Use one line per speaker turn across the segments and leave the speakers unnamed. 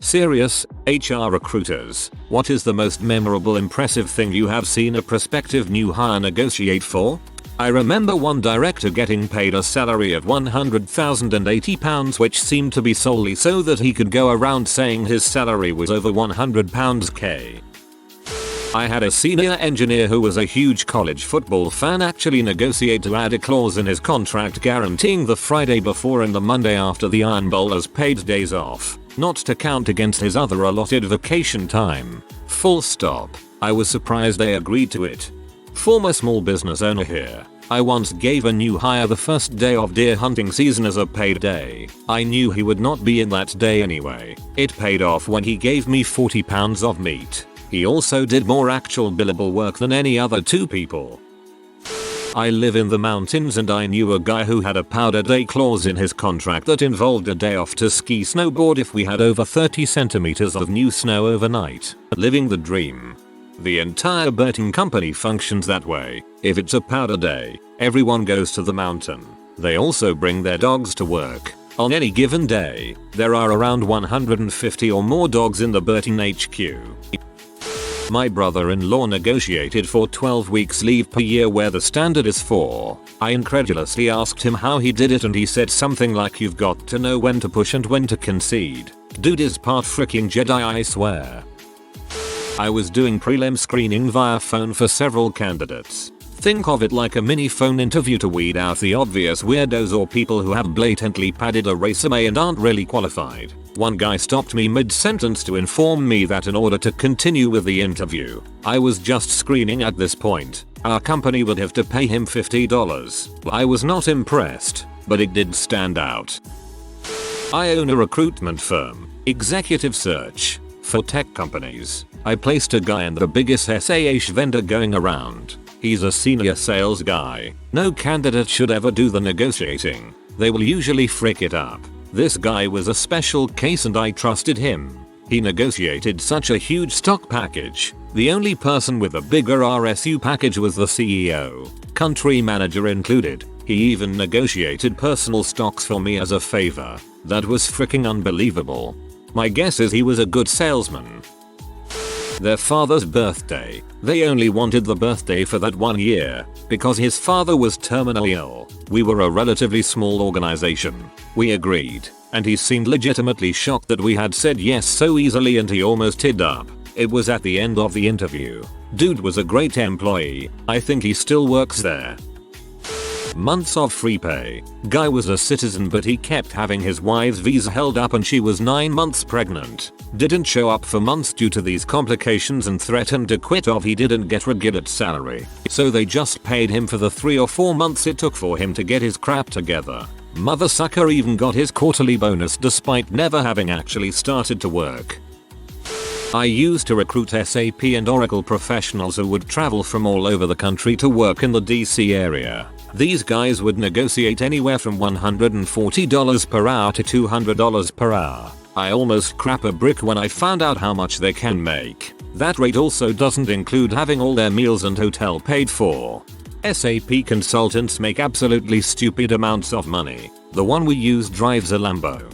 Serious, HR recruiters, what is the most memorable impressive thing you have seen a prospective new hire negotiate for? I remember one director getting paid a salary of £100,080 which seemed to be solely so that he could go around saying his salary was over £100k. I had a senior engineer who was a huge college football fan actually negotiate to add a clause in his contract guaranteeing the Friday before and the Monday after the Iron Bowl as paid days off, not to count against his other allotted vacation time. Full stop. I was surprised they agreed to it. Former small business owner here. I once gave a new hire the first day of deer hunting season as a paid day. I knew he would not be in that day anyway. It paid off when he gave me £40 of meat. He also did more actual billable work than any other two people. I live in the mountains and I knew a guy who had a powder day clause in his contract that involved a day off to ski snowboard if we had over 30 centimeters of new snow overnight. Living the dream. The entire boating company functions that way. If it's a powder day, everyone goes to the mountain. They also bring their dogs to work. On any given day, there are around 150 or more dogs in the Burton HQ. My brother-in-law negotiated for 12 weeks leave per year where the standard is 4. I incredulously asked him how he did it and he said something like you've got to know when to push and when to concede. Dude is part freaking Jedi, I swear. I was doing prelim screening via phone for several candidates. Think of it like a mini phone interview to weed out the obvious weirdos or people who have blatantly padded a resume and aren't really qualified. One guy stopped me mid-sentence to inform me that in order to continue with the interview, I was just screening at this point. Our company would have to pay him $50. I was not impressed, but it did stand out. I own a recruitment firm, executive search, for tech companies. I placed a guy in the biggest SaaS vendor going around. He's a senior sales guy. No candidate should ever do the negotiating. They will usually frick it up. This guy was a special case and I trusted him. He negotiated such a huge stock package. The only person with a bigger RSU package was the CEO, country manager included. He even negotiated personal stocks for me as a favor. That was freaking unbelievable. My guess is he was a good salesman. Their father's birthday. They only wanted the birthday for that 1 year because his father was terminally ill. We were a relatively small organization. We agreed, and he seemed legitimately shocked that we had said yes so easily and he almost teared up. It was at the end of the interview. Dude was a great employee. I think he still works there. Months of free pay. Guy was a citizen but he kept having his wife's visa held up and she was 9 months pregnant. Didn't show up for months due to these complications and threatened to quit if he didn't get regular salary. So they just paid him for the 3 or 4 months it took for him to get his crap together. Mother sucker even got his quarterly bonus despite never having actually started to work. I used to recruit SAP and Oracle professionals who would travel from all over the country to work in the DC area. These guys would negotiate anywhere from $140 per hour to $200 per hour. I almost crap a brick when I found out how much they can make. That rate also doesn't include having all their meals and hotel paid for. SAP consultants make absolutely stupid amounts of money. The one we use drives a Lambo.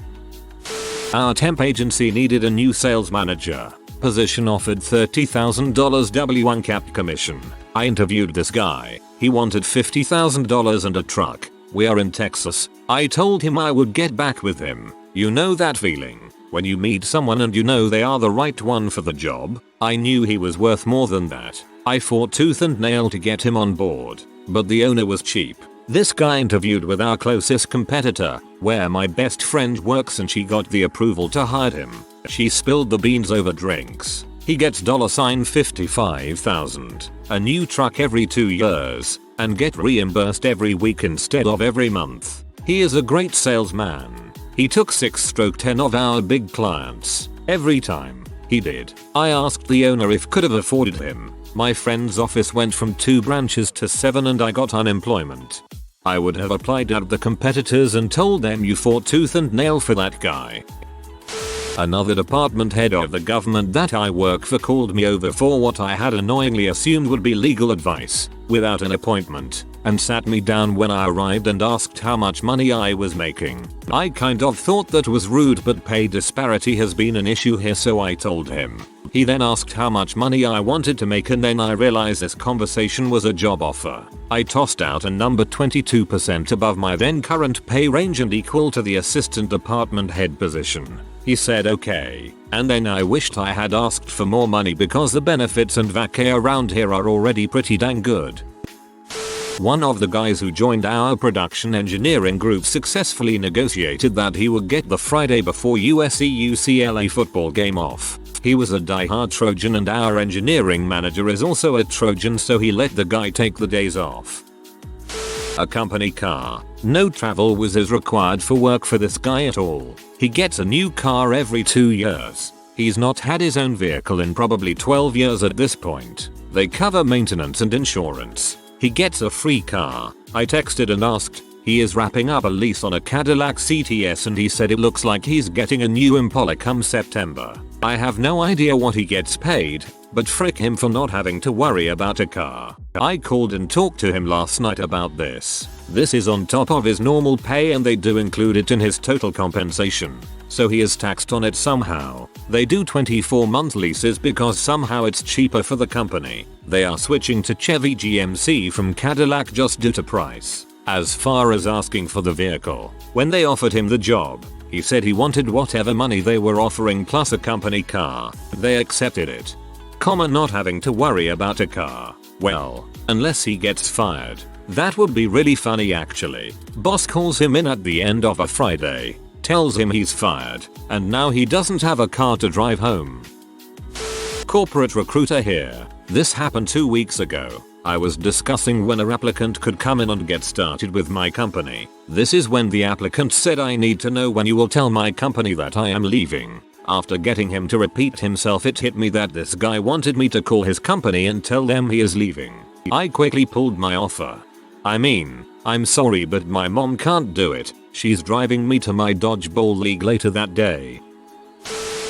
Our temp agency needed a new sales manager. Position offered $30,000 W1 capped commission. I interviewed this guy. He wanted $50,000 and a truck. We are in Texas. I told him I would get back with him. You know that feeling? When you meet someone and you know they are the right one for the job. I knew he was worth more than that. I fought tooth and nail to get him on board. But the owner was cheap. This guy interviewed with our closest competitor, where my best friend works and she got the approval to hire him. She spilled the beans over drinks. He gets $55,000, a new truck every 2 years, and get reimbursed every week instead of every month. He is a great salesman. He took 6-10 of our big clients. Every time he did, I asked the owner if could have afforded him. My friend's office went from 2 branches to 7 and I got unemployment. I would have applied at the competitors and told them you fought tooth and nail for that guy. Another department head of the government that I work for called me over for what I had annoyingly assumed would be legal advice, without an appointment. and sat me down when I arrived and asked how much money I was making. I kind of thought that was rude, but pay disparity has been an issue here, so I told him. He then asked how much money I wanted to make, and then I realized this conversation was a job offer. I tossed out a number 22% above my then current pay range and equal to the assistant department head position. He said okay, and then I wished I had asked for more money because the benefits and vacay around here are already pretty dang good. One of the guys who joined our production engineering group successfully negotiated that he would get the Friday before USC-UCLA football game off. He was a die-hard Trojan, and our engineering manager is also a Trojan, so he let the guy take the days off. A company car. No travel was required for work for this guy at all. He gets a new car every 2 years. He's not had his own vehicle in probably 12 years at this point. They cover maintenance and insurance. He gets a free car. I texted and asked. He is wrapping up a lease on a Cadillac CTS, and he said it looks like he's getting a new Impala come September. I have no idea what he gets paid, but frick him for not having to worry about a car. I called and talked to him last night about this. This is on top of his normal pay, and they do include it in his total compensation. So he is taxed on it somehow. They do 24-month leases because somehow it's cheaper for the company. They are switching to Chevy GMC from Cadillac just due to price. As far as asking for the vehicle, when they offered him the job, he said he wanted whatever money they were offering plus a company car. They accepted it. Not having to worry about a car. Well, unless he gets fired. That would be really funny actually. Boss calls him in at the end of a Friday, tells him he's fired, and now he doesn't have a car to drive home. Corporate recruiter here. This happened 2 weeks ago. I was discussing when an applicant could come in and get started with my company. This is when the applicant said, I need to know when you will tell my company that I am leaving. After getting him to repeat himself, it hit me that this guy wanted me to call his company and tell them he is leaving. I quickly pulled my offer. I mean, I'm sorry, but my mom can't do it. She's driving me to my dodgeball league later that day.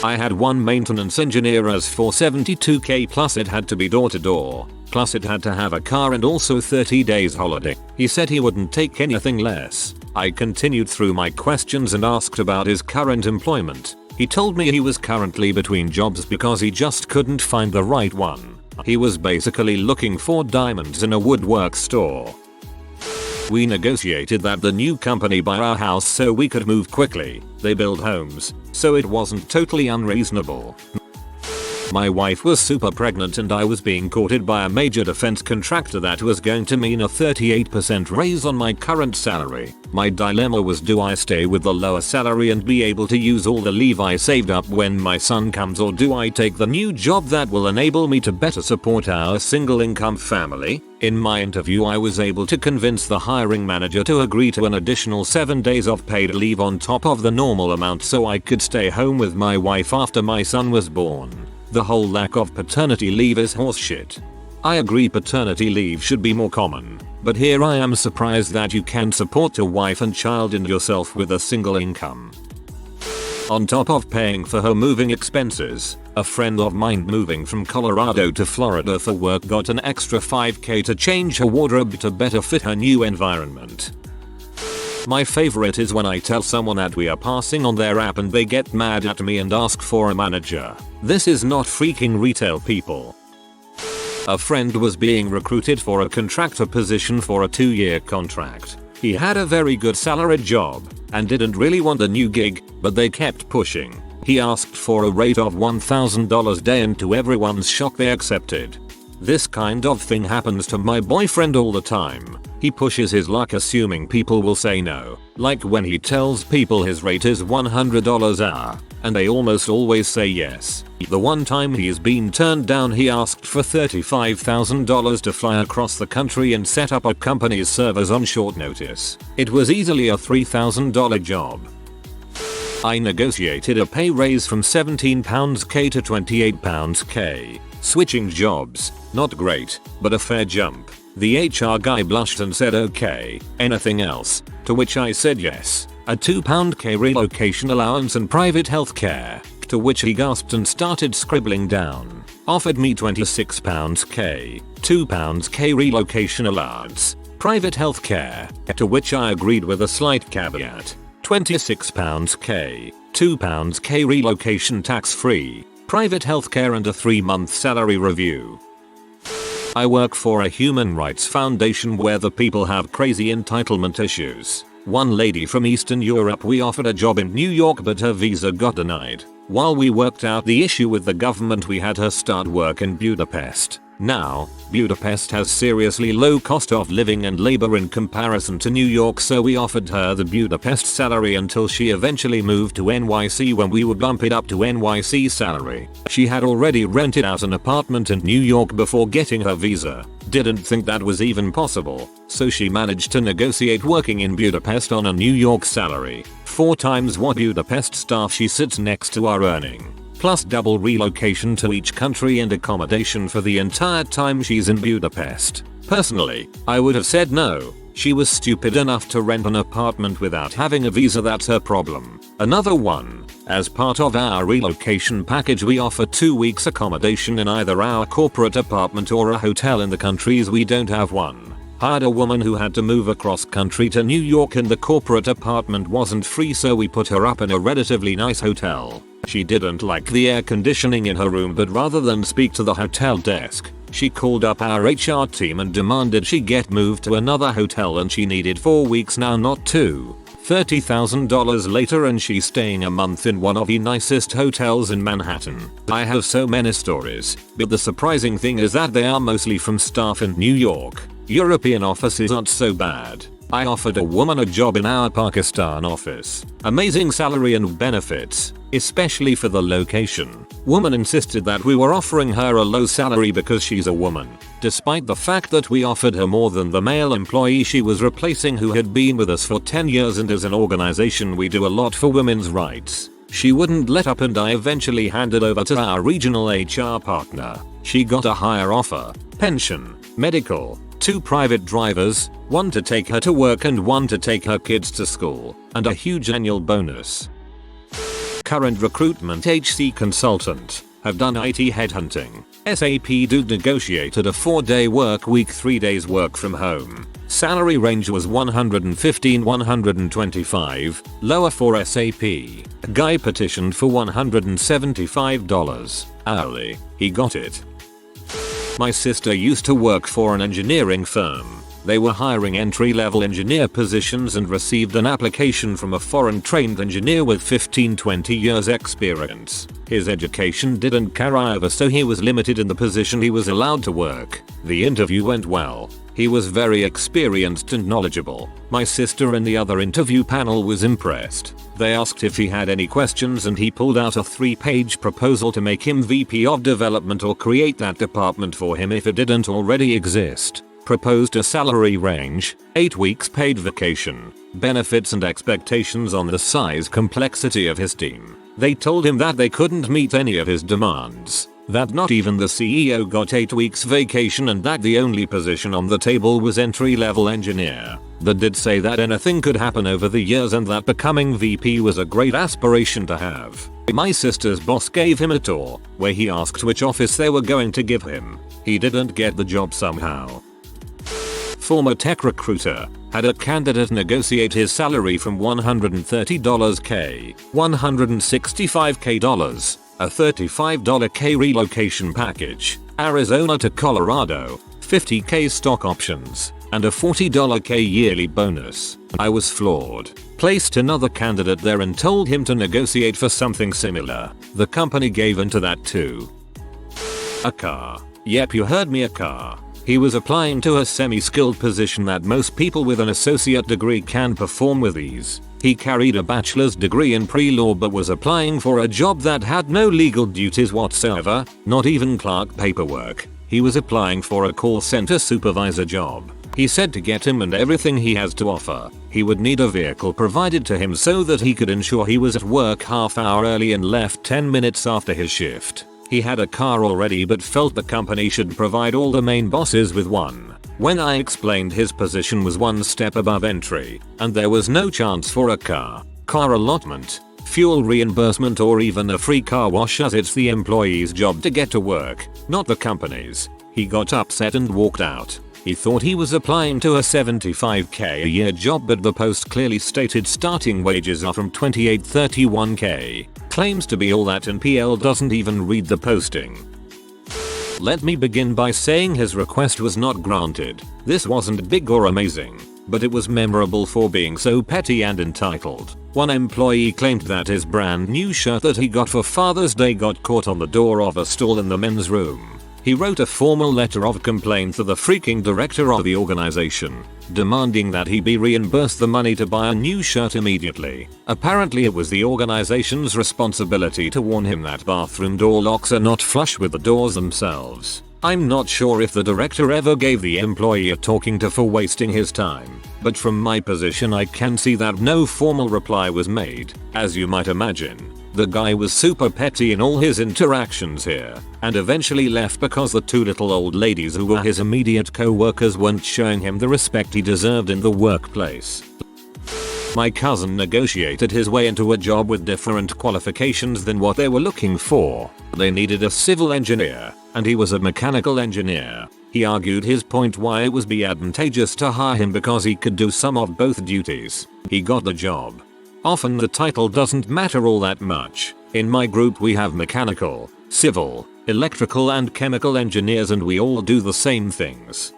I had one maintenance engineer as for $72K, plus it had to be door to door. Plus it had to have a car and also 30 days holiday. He said he wouldn't take anything less. I continued through my questions and asked about his current employment. He told me he was currently between jobs because he just couldn't find the right one. He was basically looking for diamonds in a woodwork store. We negotiated that the new company buy our house so we could move quickly. They build homes, so it wasn't totally unreasonable. My wife was super pregnant and I was being courted by a major defense contractor that was going to mean a 38% raise on my current salary. My dilemma was, do I stay with the lower salary and be able to use all the leave I saved up when my son comes, or do I take the new job that will enable me to better support our single income family? In my interview, I was able to convince the hiring manager to agree to an additional 7 days of paid leave on top of the normal amount so I could stay home with my wife after my son was born. The whole lack of paternity leave is horseshit. I agree paternity leave should be more common, but here I am surprised that you can support your wife and child and yourself with a single income. On top of paying for her moving expenses, a friend of mine moving from Colorado to Florida for work got an extra $5K to change her wardrobe to better fit her new environment. My favorite is when I tell someone that we are passing on their app and they get mad at me and ask for a manager. This is not freaking retail, people. A friend was being recruited for a contractor position for a 2-year contract. He had a very good salaried job and didn't really want a new gig, but they kept pushing. He asked for a rate of $1,000 a day and to everyone's shock they accepted. This kind of thing happens to my boyfriend all the time. He pushes his luck assuming people will say no, like when he tells people his rate is $100 an hour, and they almost always say yes. The one time he's been turned down, he asked for $35,000 to fly across the country and set up a company's servers on short notice. It was easily a $3,000 job. I negotiated a pay raise from £17K to £28K. Switching jobs, not great, but a fair jump. The HR guy blushed and said okay, anything else? To which I said yes. A £2K relocation allowance and private healthcare. To which he gasped and started scribbling down. Offered me £26K, £2K relocation allowance, Private healthcare, to which I agreed with a slight caveat. £26 £2 relocation tax free, private healthcare and a 3-month salary review. I work for a human rights foundation where the people have crazy entitlement issues. One lady from Eastern Europe, we offered a job in New York but her visa got denied. While we worked out the issue with the government, we had her start work in Budapest. Now, Budapest has seriously low cost of living and labor in comparison to New York, so we offered her the Budapest salary until she eventually moved to NYC when we would bump it up to NYC salary. She had already rented out an apartment in New York before getting her visa. Didn't think that was even possible, so she managed to negotiate working in Budapest on a New York salary, 4 times what Budapest staff she sits next to are earning, plus double relocation to each country and accommodation for the entire time she's in Budapest. Personally, I would have said no. She was stupid enough to rent an apartment without having a visa, that's her problem. Another one. As part of our relocation package, we offer 2 weeks accommodation in either our corporate apartment or a hotel in the countries we don't have one. Hired a woman who had to move across country to New York and the corporate apartment wasn't free, so we put her up in a relatively nice hotel. She didn't like the air conditioning in her room, but rather than speak to the hotel desk, she called up our HR team and demanded she get moved to another hotel, and she needed 4 weeks now, not 2. $30,000 later and she's staying a month in one of the nicest hotels in Manhattan. I have so many stories, but the surprising thing is that they are mostly from staff in New York. European offices aren't so bad. I offered a woman a job in our Pakistan office. Amazing salary and benefits, especially for the location. Woman insisted that we were offering her a low salary because she's a woman, despite the fact that we offered her more than the male employee she was replacing, who had been with us for 10 years, and as an organization we do a lot for women's rights. She wouldn't let up and I eventually handed over to our regional HR partner. She got a higher offer, pension, medical, 2 private drivers, 1 to take her to work and 1 to take her kids to school, and a huge annual bonus. Current recruitment HC consultant. Have done IT headhunting. SAP dude negotiated a 4-day work week, 3 days work from home. Salary range was $115-125, lower for SAP. Guy petitioned for $175 hourly. He got it. My sister used to work for an engineering firm. They were hiring entry-level engineer positions and received an application from a foreign-trained engineer with 15-20 years experience. His education didn't carry over, so he was limited in the position he was allowed to work. The interview went well. He was very experienced and knowledgeable. My sister in the other interview panel was impressed. They asked if he had any questions and he pulled out a 3-page proposal to make him VP of development or create that department for him if it didn't already exist. Proposed a salary range, 8 weeks paid vacation, benefits and expectations on the size complexity of his team. They told him that they couldn't meet any of his demands, that not even the CEO got 8 weeks vacation, and that the only position on the table was entry-level engineer. They did say that anything could happen over the years and that becoming VP was a great aspiration to have. My sister's boss gave him a tour, where he asked which office they were going to give him. He didn't get the job somehow. Former tech recruiter had a candidate negotiate his salary from $130K, $165K, a $35K relocation package, Arizona to Colorado, $50K stock options, and a $40K yearly bonus. I was floored. Placed another candidate there and told him to negotiate for something similar. The company gave into that too. A car. Yep, you heard me, a car. He was applying to a semi-skilled position that most people with an associate degree can perform with ease. He carried a bachelor's degree in pre-law but was applying for a job that had no legal duties whatsoever, not even clerk paperwork. He was applying for a call center supervisor job. He said to get him and everything he has to offer, he would need a vehicle provided to him so that he could ensure he was at work half hour early and left 10 minutes after his shift. He had a car already but felt the company should provide all the main bosses with one. When I explained his position was 1 step above entry, and there was no chance for a car allotment, fuel reimbursement or even a free car wash, as it's the employee's job to get to work, not the company's, he got upset and walked out. He thought he was applying to a 75k a year job, but the post clearly stated starting wages are from 28-31k. Claims to be all that, and PL doesn't even read the posting. Let me begin by saying his request was not granted. This wasn't big or amazing, but it was memorable for being so petty and entitled. One employee claimed that his brand new shirt that he got for Father's Day got caught on the door of a stall in the men's room. He wrote a formal letter of complaint to the freaking director of the organization, demanding that he be reimbursed the money to buy a new shirt immediately. Apparently it was the organization's responsibility to warn him that bathroom door locks are not flush with the doors themselves. I'm not sure if the director ever gave the employee a talking to for wasting his time, but from my position I can see that no formal reply was made. As you might imagine, the guy was super petty in all his interactions here, and eventually left because the two little old ladies who were his immediate co-workers weren't showing him the respect he deserved in the workplace. My cousin negotiated his way into a job with different qualifications than what they were looking for. They needed a civil engineer, and he was a mechanical engineer. He argued his point why it would be advantageous to hire him because he could do some of both duties. He got the job. Often the title doesn't matter all that much. In my group we have mechanical, civil, electrical and chemical engineers, and we all do the same things.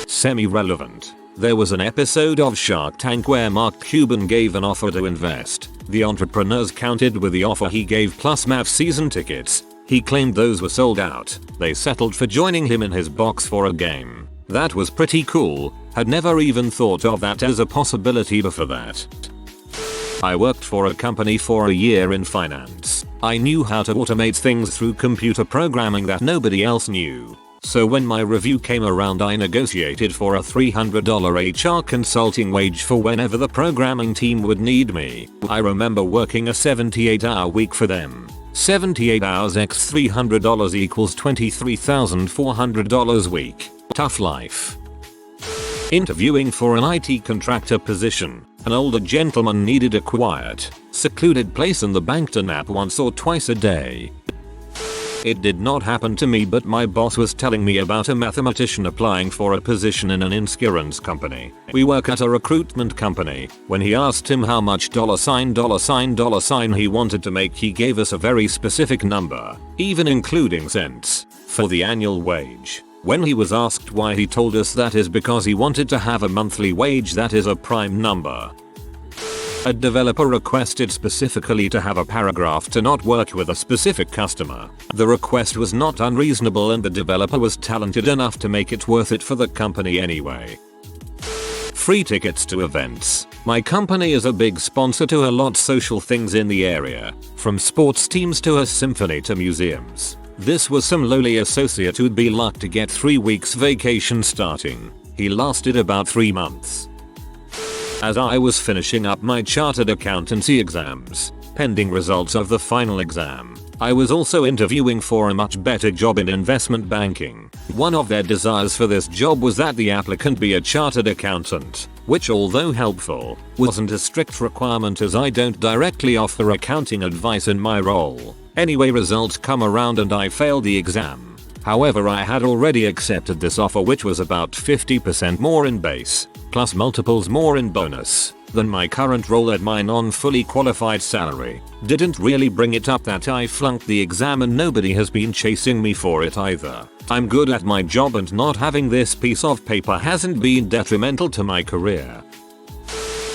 Semi-relevant. There was an episode of Shark Tank where Mark Cuban gave an offer to invest. The entrepreneurs counted with the offer he gave plus Mavs season tickets. He claimed those were sold out. They settled for joining him in his box for a game. That was pretty cool. Had never even thought of that as a possibility before that. I worked for a company for a year in finance. I knew how to automate things through computer programming that nobody else knew. So when my review came around, I negotiated for a $300 HR consulting wage for whenever the programming team would need me. I remember working a 78-hour week for them. 78 hours x $300 equals $23,400 a week. Tough life. Interviewing for an IT contractor position. An older gentleman needed a quiet, secluded place in the bank to nap once or twice a day. It did not happen to me, but my boss was telling me about a mathematician applying for a position in an insurance company. We work at a recruitment company. When he asked him how much $$ he wanted to make, he gave us a very specific number, even including cents, for the annual wage. When he was asked why, he told us that is because he wanted to have a monthly wage that is a prime number. A developer requested specifically to have a paragraph to not work with a specific customer. The request was not unreasonable, and the developer was talented enough to make it worth it for the company anyway. Free tickets to events. My company is a big sponsor to a lot social things in the area, from sports teams to a symphony to museums. This was some lowly associate who'd be lucky to get 3 weeks vacation starting. He lasted about 3 months. As I was finishing up my chartered accountancy exams, pending results of the final exam, I was also interviewing for a much better job in investment banking. One of their desires for this job was that the applicant be a chartered accountant, which, although helpful, wasn't a strict requirement as I don't directly offer accounting advice in my role. Anyway, results come around and I failed the exam. However, I had already accepted this offer, which was about 50% more in base, plus multiples more in bonus, than my current role at my non-fully qualified salary. Didn't really bring it up that I flunked the exam, and nobody has been chasing me for it either. I'm good at my job, and not having this piece of paper hasn't been detrimental to my career.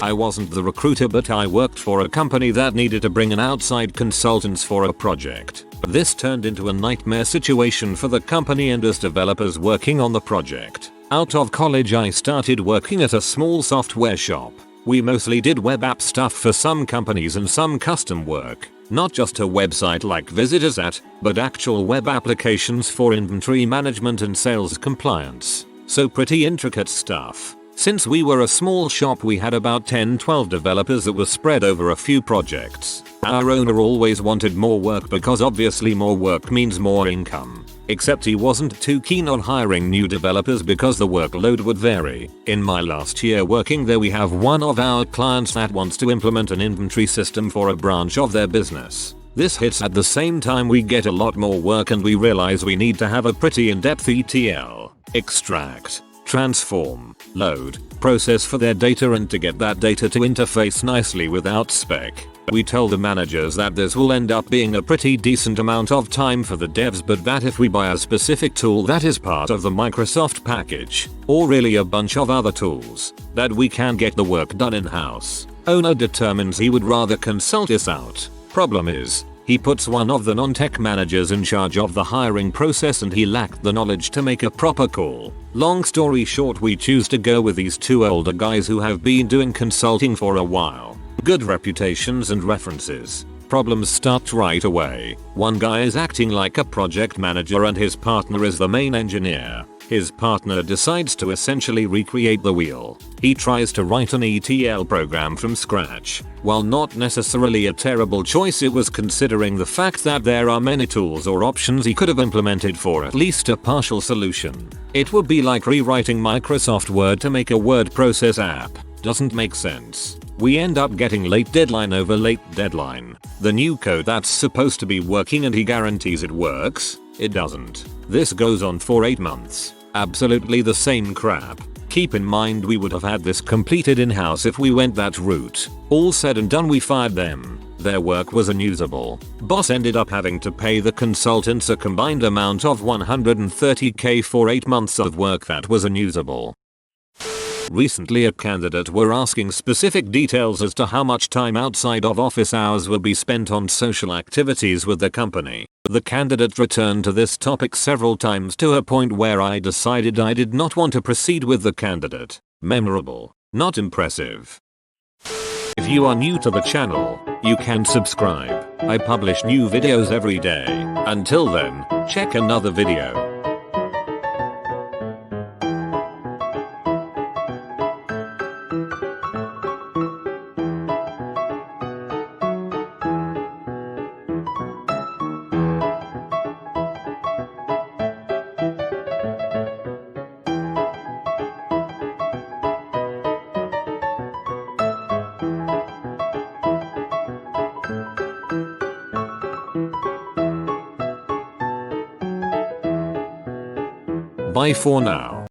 I wasn't the recruiter, but I worked for a company that needed to bring in outside consultants for a project. This turned into a nightmare situation for the company and us developers working on the project. Out of college, I started working at a small software shop. We mostly did web app stuff for some companies and some custom work. Not just a website like Visitors at, but actual web applications for inventory management and sales compliance. So pretty intricate stuff. Since we were a small shop, we had about 10-12 developers that were spread over a few projects. Our owner always wanted more work because obviously more work means more income. Except he wasn't too keen on hiring new developers because the workload would vary. In my last year working there, we have one of our clients that wants to implement an inventory system for a branch of their business. This hits at the same time we get a lot more work, and we realize we need to have a pretty in-depth ETL extract transform, load, process for their data and to get that data to interface nicely without spec. We told the managers that this will end up being a pretty decent amount of time for the devs, but that if we buy a specific tool that is part of the Microsoft package, or really a bunch of other tools, that we can get the work done in-house. Owner determines he would rather consult us out. Problem is, he puts one of the non-tech managers in charge of the hiring process and he lacked the knowledge to make a proper call. Long story short, we choose to go with these two older guys who have been doing consulting for a while. Good reputations and references. Problems start right away. One guy is acting like a project manager and his partner is the main engineer. His partner decides to essentially recreate the wheel. He tries to write an ETL program from scratch. While not necessarily a terrible choice, it was considering the fact that there are many tools or options he could have implemented for at least a partial solution. It would be like rewriting Microsoft Word to make a word process app. Doesn't make sense. We end up getting late deadline over late deadline. The new code that's supposed to be working and he guarantees it works, it doesn't. This goes on for 8 months. Absolutely the same crap. Keep in mind we would have had this completed in-house if we went that route. All said and done, we fired them. Their work was unusable. Boss ended up having to pay the consultants a combined amount of $130k for 8 months of work that was unusable. Recently a candidate were asking specific details as to how much time outside of office hours will be spent on social activities with the company. The candidate returned to this topic several times to a point where I decided I did not want to proceed with the candidate. Memorable, not impressive. If you are new to the channel, you can subscribe. I publish new videos every day. Until then, check another video. Bye for now.